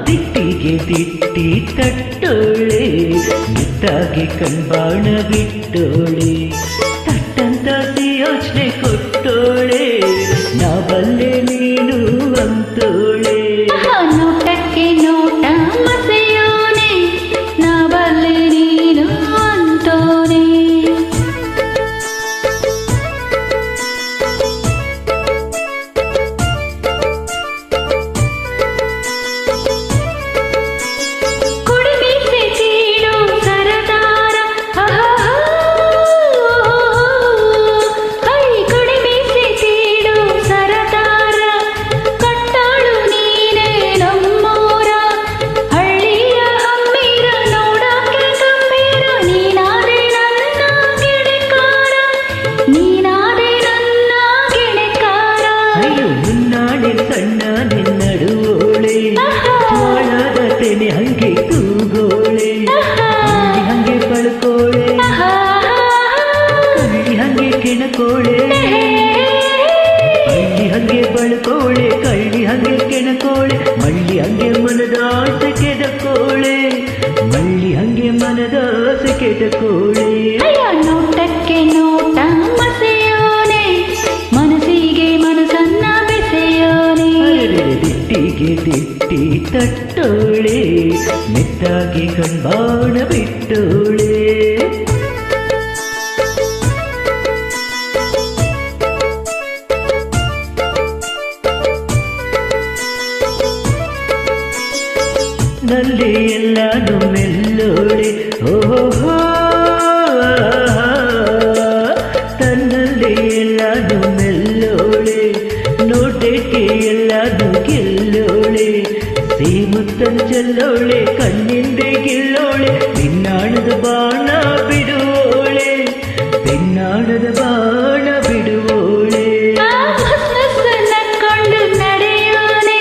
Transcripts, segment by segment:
ದಿಟ್ಟಿಗೆ ದಿಟ್ಟಿ ತಟ್ಟೋಳೆ ಮುದ್ದಾಗಿ ಕಣ್ಬಾಣ ಬಿಟ್ಟೋಳೆ ತಟ್ಟಂತ ಯೋಚನೆ ಕೊಟ್ಟೋಳೆ ನಾ ಬಲ್ಲೆ ನೀನು ಅಂತೋಳೆ ನೋಟಕ್ಕೆ ನೋಟ ಮಸೆಯೋನೆ ನಾ ಬಲ್ಲೆ ನೀನು ಅಂತೋನೆ ಸಣ್ಣ ನಿನ್ನಡುವೋಳೆ ಜ್ವಾಳದ ತೆನೆ ಹಂಗೆ ತೂಗೋಳೆ ಹಂಗೆ ಪಳ್ಕೋಳೆ ಕಳ್ಳಿ ಹಂಗೆ ಕೆಣಕೋಳೆ ಹಳ್ಳಿ ಹಂಗೆ ಬಳ್ಕೋಳೆ ಕಳ್ಳಿ ಹಂಗೆ ಕೆಣಕೋಳೆ ಮಳ್ಳಿ ಹಂಗೆ ಮನದಾಸೆ ಕೆದಕೋಳೆ ಮಳ್ಳಿ ಹಂಗೆ ಮನದಾಸೆ ಕೆದಕೋಳೆ ನೋಟಕ್ಕೆ ನೋಟ ಮಸೆಯೋನೆ ಮನಸ್ಸಿಗೆ ಮನಸ್ಸನ್ನ ಬೆಸೆಯೋನೆ ದಿಟ್ಟಿಗೆ ದಿಟ್ಟಿ ತಟ್ಟೋಳೆ ಮೆತ್ತಾಗಿ ಕಣ್ಬಾಣ ಬಿಟ್ಟೋಳೆ ನಲ್ಲಿ ಎಲ್ಲಾನು ಮೆಲ್ಲೋಳೆ ಓಹೋ ತನ್ನಲ್ಲಿ ಎಲ್ಲಾನು ಮೆಲ್ಲೋಳೆ ನೋಟಕ್ಕೆ ಎಲ್ಲಾನು ಗೆಲ್ಲೋಳೆ ಸೀಮುತ್ತನ್ ಚೆಲ್ಲೋಳೆ ಕಣ್ಣಿಂದೆ ಗಿಲ್ಲೋಳೆ ಬಿನ್ನಾಣದ ಬಾಣ ಬಿಡುವೋಳೆ ಬಿನ್ನಾಣದ ಬಾಣ ಬಿಡುವೋಳೆ ನಕ್ಕೊಂಡು ನಡೆಯೋನೆ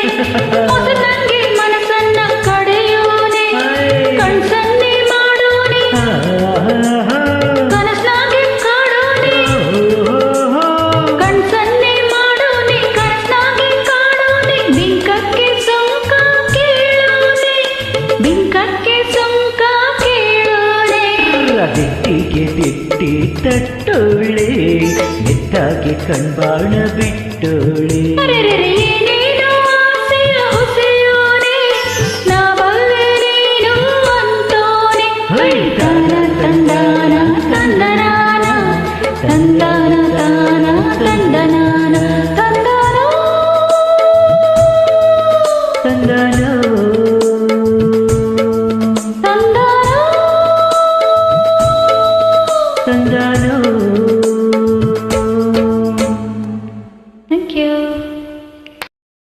ನಂಗೆ ಮನಸ್ಸನ್ನ ಕಡೆಯೋನೆ ಕಣ್ಸನ್ನೆ ಮಾಡೋನೆ ಕನಸಾಗೆ ಕಾಡೋನೆ ಕಣ್ಸನ್ನೆ ಮಾಡೋನೆ ಕನಸಾಗೆ ಕಾಡೋನೆ ಬಿಂಕಕ್ಕೆ ಸೊಂಕ ಕೇಳೋನೆ ಬಿಂಕಕ್ಕೆ ಸೊಂಕ ಕೇಳೋನೆ ದಿಟ್ಟಿಗೆ ದಿಟ್ಟಿ ತಟ್ಟೋಳೆ ಮೆತ್ತಾಗಿ ಕಣ್ಬಾಣ ಬಿಟ್ಟೋಳೆ